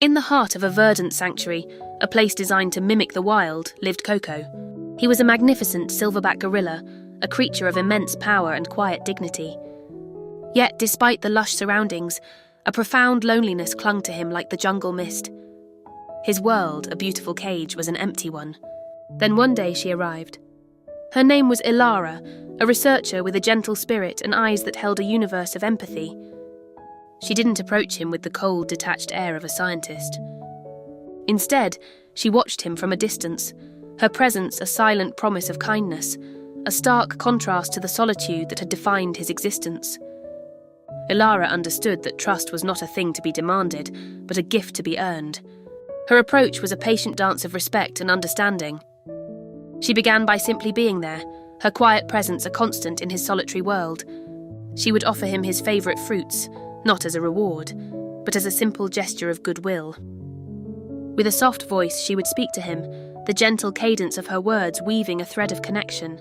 In the heart of a verdant sanctuary, a place designed to mimic the wild, lived Koko. He was a magnificent silverback gorilla, a creature of immense power and quiet dignity. Yet, despite the lush surroundings, a profound loneliness clung to him like the jungle mist. His world, a beautiful cage, was an empty one. Then one day she arrived. Her name was Ilara, a researcher with a gentle spirit and eyes that held a universe of empathy. She didn't approach him with the cold, detached air of a scientist. Instead, she watched him from a distance, her presence a silent promise of kindness, a stark contrast to the solitude that had defined his existence. Ilara understood that trust was not a thing to be demanded, but a gift to be earned. Her approach was a patient dance of respect and understanding. She began by simply being there, her quiet presence a constant in his solitary world. She would offer him his favourite fruits, not as a reward, but as a simple gesture of goodwill. With a soft voice, she would speak to him, the gentle cadence of her words weaving a thread of connection.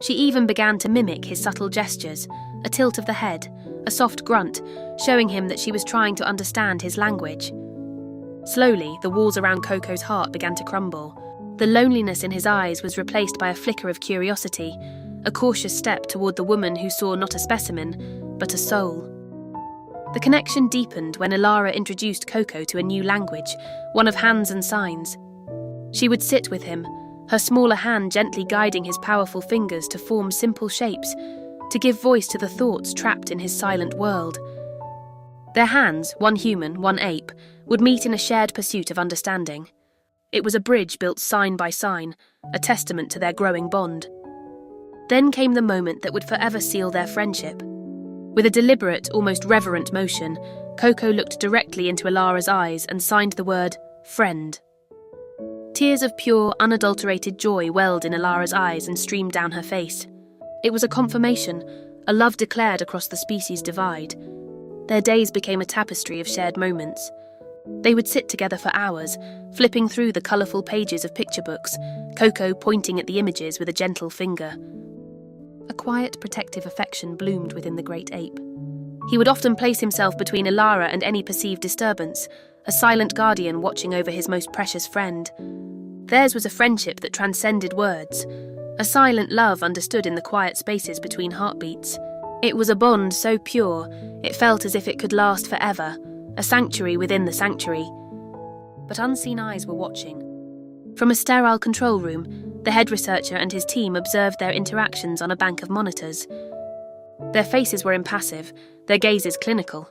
She even began to mimic his subtle gestures, a tilt of the head, a soft grunt, showing him that she was trying to understand his language. Slowly, the walls around Koko's heart began to crumble. The loneliness in his eyes was replaced by a flicker of curiosity, a cautious step toward the woman who saw not a specimen, but a soul. The connection deepened when Ilara introduced Koko to a new language, one of hands and signs. She would sit with him, her smaller hand gently guiding his powerful fingers to form simple shapes, to give voice to the thoughts trapped in his silent world. Their hands, one human, one ape, would meet in a shared pursuit of understanding. It was a bridge built sign by sign, a testament to their growing bond. Then came the moment that would forever seal their friendship. With a deliberate, almost reverent motion, Koko looked directly into Ilara's eyes and signed the word, friend. Tears of pure, unadulterated joy welled in Ilara's eyes and streamed down her face. It was a confirmation, a love declared across the species divide. Their days became a tapestry of shared moments. They would sit together for hours, flipping through the colourful pages of picture books, Koko pointing at the images with a gentle finger. A quiet, protective affection bloomed within the great ape. He would often place himself between Ilara and any perceived disturbance, a silent guardian watching over his most precious friend. Theirs was a friendship that transcended words, a silent love understood in the quiet spaces between heartbeats. It was a bond so pure, it felt as if it could last forever, a sanctuary within the sanctuary. But unseen eyes were watching. From a sterile control room, the head researcher and his team observed their interactions on a bank of monitors. Their faces were impassive, their gazes clinical.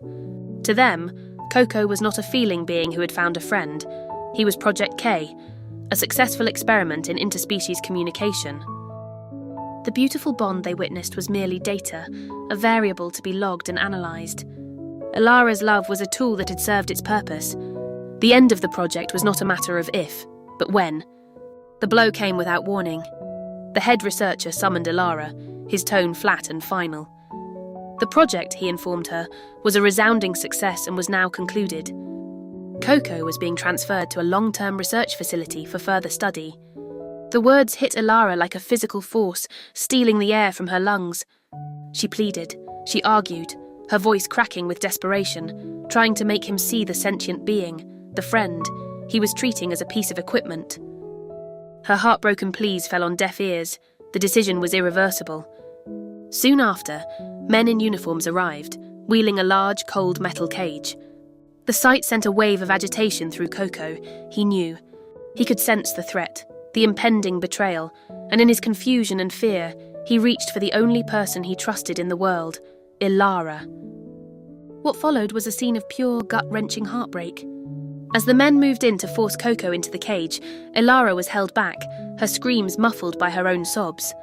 To them, Koko was not a feeling being who had found a friend. He was Project K, a successful experiment in interspecies communication. The beautiful bond they witnessed was merely data, a variable to be logged and analysed. Ilara's love was a tool that had served its purpose. The end of the project was not a matter of if, but when. The blow came without warning. The head researcher summoned Ilara, his tone flat and final. The project, he informed her, was a resounding success and was now concluded. Koko was being transferred to a long-term research facility for further study. The words hit Ilara like a physical force, stealing the air from her lungs. She pleaded, she argued, her voice cracking with desperation, trying to make him see the sentient being, the friend, he was treating as a piece of equipment. Her heartbroken pleas fell on deaf ears. The decision was irreversible. Soon after, men in uniforms arrived, wheeling a large, cold metal cage. The sight sent a wave of agitation through Koko. He knew. He could sense the threat, the impending betrayal, and in his confusion and fear, he reached for the only person he trusted in the world, Ilara. What followed was a scene of pure, gut-wrenching heartbreak. As the men moved in to force Koko into the cage, Ilara was held back, her screams muffled by her own sobs.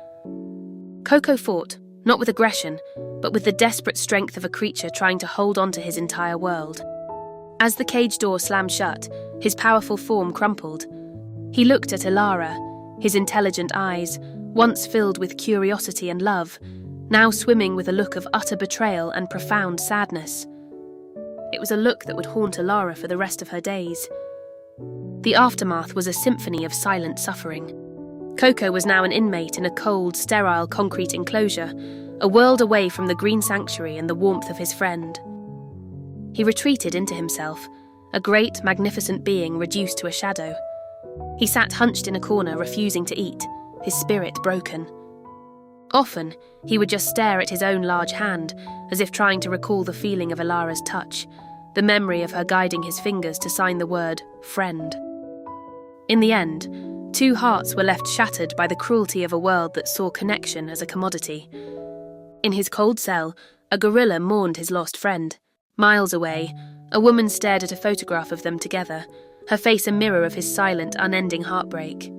Koko fought, not with aggression, but with the desperate strength of a creature trying to hold on to his entire world. As the cage door slammed shut, his powerful form crumpled. He looked at Ilara, his intelligent eyes, once filled with curiosity and love, now swimming with a look of utter betrayal and profound sadness. It was a look that would haunt Ilara for the rest of her days. The aftermath was a symphony of silent suffering. Koko was now an inmate in a cold, sterile concrete enclosure, a world away from the green sanctuary and the warmth of his friend. He retreated into himself, a great, magnificent being reduced to a shadow. He sat hunched in a corner, refusing to eat, his spirit broken. Often, he would just stare at his own large hand, as if trying to recall the feeling of Alara's touch, the memory of her guiding his fingers to sign the word friend. In the end, 2 hearts were left shattered by the cruelty of a world that saw connection as a commodity. In his cold cell, a gorilla mourned his lost friend. Miles away, a woman stared at a photograph of them together, her face a mirror of his silent, unending heartbreak.